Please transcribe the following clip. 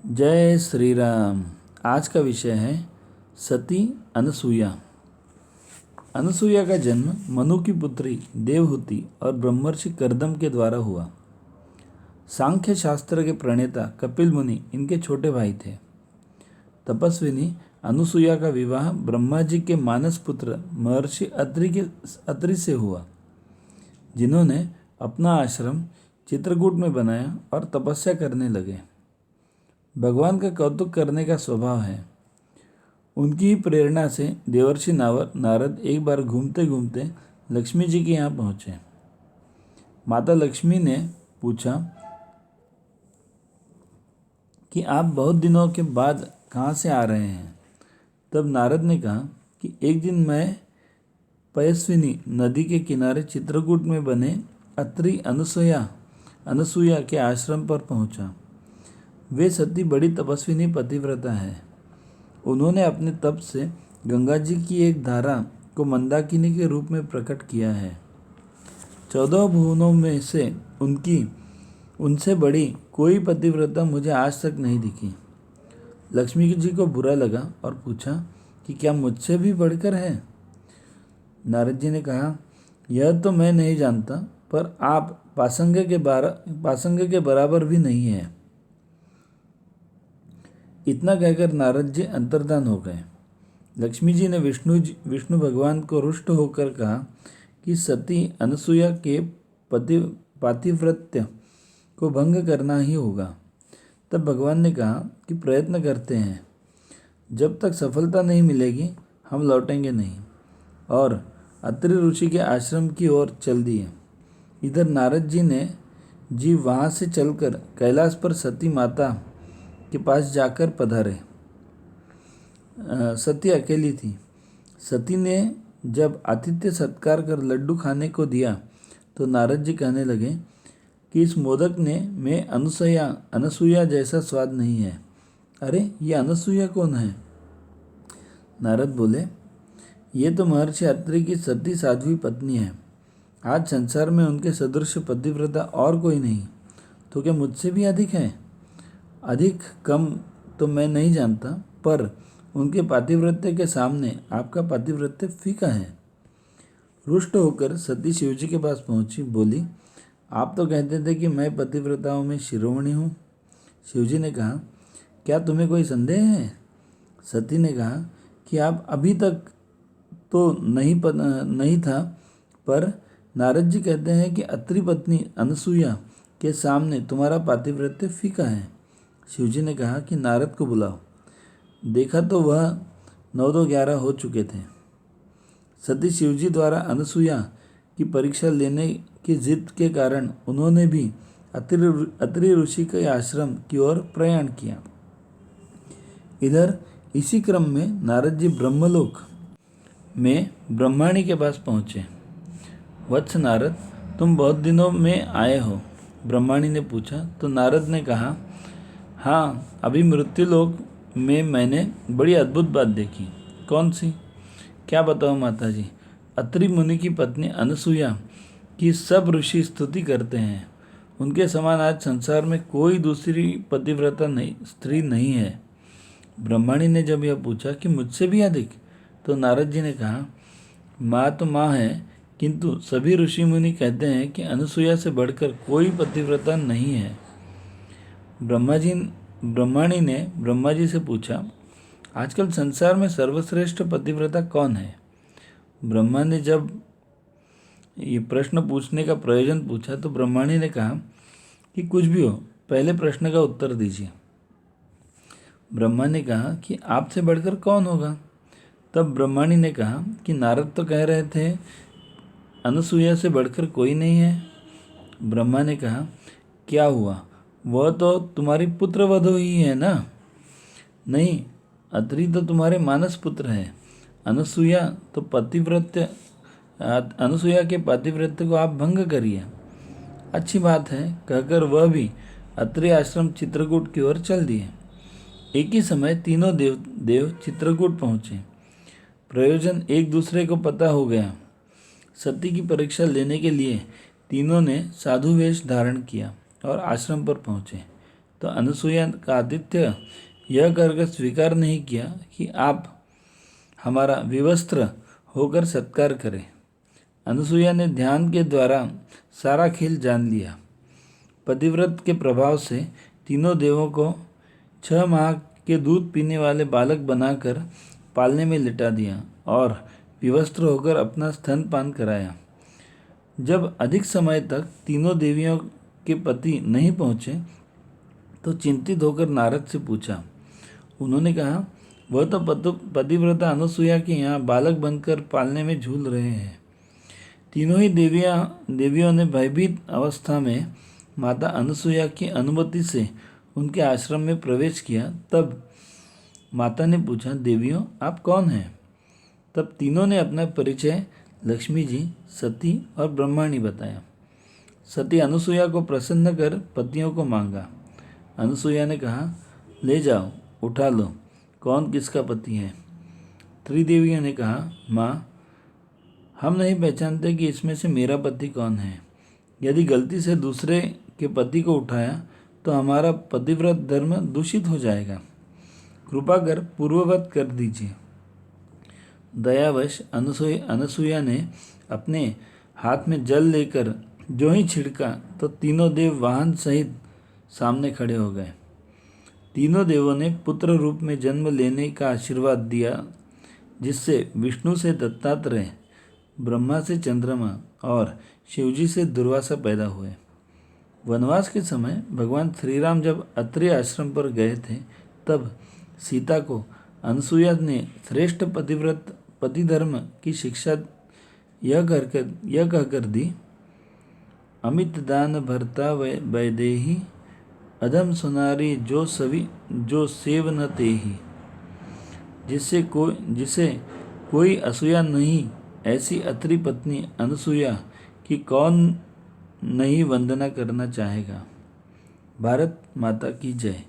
जय श्री राम। आज का विषय है सती अनसुया। अनसुया का जन्म मनु की पुत्री देवहूति और ब्रह्मर्षि कर्दम के द्वारा हुआ। सांख्य शास्त्र के प्रणेता कपिल मुनि इनके छोटे भाई थे। तपस्विनी अनुसुया का विवाह ब्रह्मा जी के मानस पुत्र महर्षि अत्रि से हुआ, जिन्होंने अपना आश्रम चित्रकूट में बनाया और तपस्या करने लगे। भगवान का कौतुक करने का स्वभाव है। उनकी ही प्रेरणा से देवर्षि नारद एक बार घूमते घूमते लक्ष्मी जी के यहाँ पहुँचे। माता लक्ष्मी ने पूछा कि आप बहुत दिनों के बाद कहाँ से आ रहे हैं। तब नारद ने कहा कि एक दिन मैं पयस्विनी नदी के किनारे चित्रकूट में बने अत्रि अनसुया के आश्रम पर पहुँचा। वे सती बड़ी तपस्विनी पतिव्रता है। उन्होंने अपने तप से गंगा जी की एक धारा को मंदाकिनी के रूप में प्रकट किया है। 14 भुवनों में से उनसे बड़ी कोई पतिव्रता मुझे आज तक नहीं दिखी। लक्ष्मी जी को बुरा लगा और पूछा कि क्या मुझसे भी बढ़कर है। नारद जी ने कहा, यह तो मैं नहीं जानता, पर आप पासंग के बराबर भी नहीं है। इतना कहकर नारद जी अंतर्धान हो गए। लक्ष्मी जी ने विष्णु भगवान को रुष्ट होकर कहा कि सती अनसुया के पातिव्रत्य को भंग करना ही होगा। तब भगवान ने कहा कि प्रयत्न करते हैं, जब तक सफलता नहीं मिलेगी हम लौटेंगे नहीं, और अत्रि ऋषि के आश्रम की ओर चल दिए। इधर नारद जी ने वहाँ से चलकर कैलाश पर सती माता के पास जाकर पधारे। सती अकेली थी। सती ने जब आतिथ्य सत्कार कर लड्डू खाने को दिया तो नारद जी कहने लगे कि इस मोदक में अनसुया जैसा स्वाद नहीं है। अरे, ये अनसुया कौन है? नारद बोले, ये तो महर्षि अत्रि की सती साध्वी पत्नी है। आज संसार में उनके सदृश पतिव्रता और कोई नहीं, तो क्या मुझसे भी अधिक है? अधिक कम तो मैं नहीं जानता, पर उनके पातिव्रत्य के सामने आपका पातिव्रत्य फीका है। रुष्ट होकर सती शिवजी के पास पहुंची, बोली, आप तो कहते थे कि मैं पतिव्रताओं में शिरोमणि हूँ। शिवजी ने कहा, क्या तुम्हें कोई संदेह है? सती ने कहा कि आप अभी तक तो नहीं था, पर नारद जी कहते हैं कि अत्रि पत्नी अनसुया के सामने तुम्हारा पातिव्रत्य फीका है। शिवजी ने कहा कि नारद को बुलाओ। देखा तो वह 9-11 हो चुके थे। सती शिवजी द्वारा अनसुया की परीक्षा लेने की जिद के कारण उन्होंने भी अत्रि ऋषि के आश्रम की ओर प्रयाण किया। इधर इसी क्रम में नारद जी ब्रह्मलोक में ब्रह्माणी के पास पहुँचे। वत्स नारद, तुम बहुत दिनों में आए हो? ब्रह्माणी ने पूछा। तो नारद ने कहा, हाँ, अभी मृत्युलोक में मैंने बड़ी अद्भुत बात देखी। कौन सी? क्या बताओ माता जी। अत्रि मुनि की पत्नी अनसुया की सब ऋषि स्तुति करते हैं। उनके समान आज संसार में कोई दूसरी पतिव्रता स्त्री नहीं है। ब्रह्माणी ने जब यह पूछा कि मुझसे भी अधिक, तो नारद जी ने कहा, माँ तो माँ है, किंतु सभी ऋषि मुनि कहते हैं कि अनसुया से बढ़कर कोई पतिव्रता नहीं है। ब्रह्माणी ने ब्रह्मा जी से पूछा, आजकल संसार में सर्वश्रेष्ठ पतिव्रता कौन है? ब्रह्मा ने जब ये प्रश्न पूछने का प्रयोजन पूछा तो ब्रह्माणी ने कहा कि कुछ भी हो, पहले प्रश्न का उत्तर दीजिए। ब्रह्मा ने कहा कि आपसे बढ़कर कौन होगा? तब ब्रह्माणी ने कहा कि नारद तो कह रहे थे अनसुया से बढ़कर कोई नहीं है। ब्रह्मा ने कहा, क्या हुआ? वह तो तुम्हारी पुत्रवधू ही है ना? नहीं, अत्रि तो तुम्हारे मानस पुत्र है। अनसुया के पतिव्रत्य को आप भंग करिए। अच्छी बात है, कहकर वह भी अत्रि आश्रम चित्रकूट की ओर चल दिए। एक ही समय तीनों देव चित्रकूट पहुँचे। प्रयोजन एक दूसरे को पता हो गया। सती की परीक्षा लेने के लिए तीनों ने साधु वेश धारण किया और आश्रम पर पहुँचे। तो अनुसूया का आतिथ्य यह कर स्वीकार नहीं किया कि आप हमारा विवस्त्र होकर सत्कार करें। अनुसूया ने ध्यान के द्वारा सारा खेल जान लिया। पतिव्रत के प्रभाव से तीनों देवों को 6 माह के दूध पीने वाले बालक बनाकर पालने में लिटा दिया और विवस्त्र होकर अपना स्तनपान कराया। जब अधिक समय तक तीनों देवियों के पति नहीं पहुँचे तो चिंतित होकर नारद से पूछा। उन्होंने कहा, वह तो पतिव्रता अनुसूया के यहाँ बालक बनकर पालने में झूल रहे हैं। तीनों ही देवियों ने भयभीत अवस्था में माता अनुसूया की अनुमति से उनके आश्रम में प्रवेश किया। तब माता ने पूछा, देवियों आप कौन हैं? तब तीनों ने अपना परिचय लक्ष्मी जी, सती और ब्रह्माणी बताया। सती अनुसूया को प्रसन्न कर पतियों को मांगा। अनुसूया ने कहा, ले जाओ, उठा लो, कौन किसका पति है? त्रिदेवियों ने कहा, माँ हम नहीं पहचानते कि इसमें से मेरा पति कौन है। यदि गलती से दूसरे के पति को उठाया तो हमारा पतिव्रत धर्म दूषित हो जाएगा। कृपा कर पूर्ववत कर दीजिए। दयावश अनुसूया ने अपने हाथ में जल लेकर जो ही छिड़का तो तीनों देव वाहन सहित सामने खड़े हो गए। तीनों देवों ने पुत्र रूप में जन्म लेने का आशीर्वाद दिया, जिससे विष्णु से दत्तात्रेय, ब्रह्मा से चंद्रमा और शिवजी से दुर्वासा पैदा हुए। वनवास के समय भगवान श्री राम जब अत्रि आश्रम पर गए थे तब सीता को अनुसूया ने श्रेष्ठ पतिव्रत पतिधर्म की शिक्षा यह कहकर दी, अमित दान भरता वैदेही, अधम सुनारी जो सेव न तेही। जिसे कोई असूया नहीं, ऐसी अत्रि पत्नी अनुसूया की कौन नहीं वंदना करना चाहेगा। भारत माता की जय।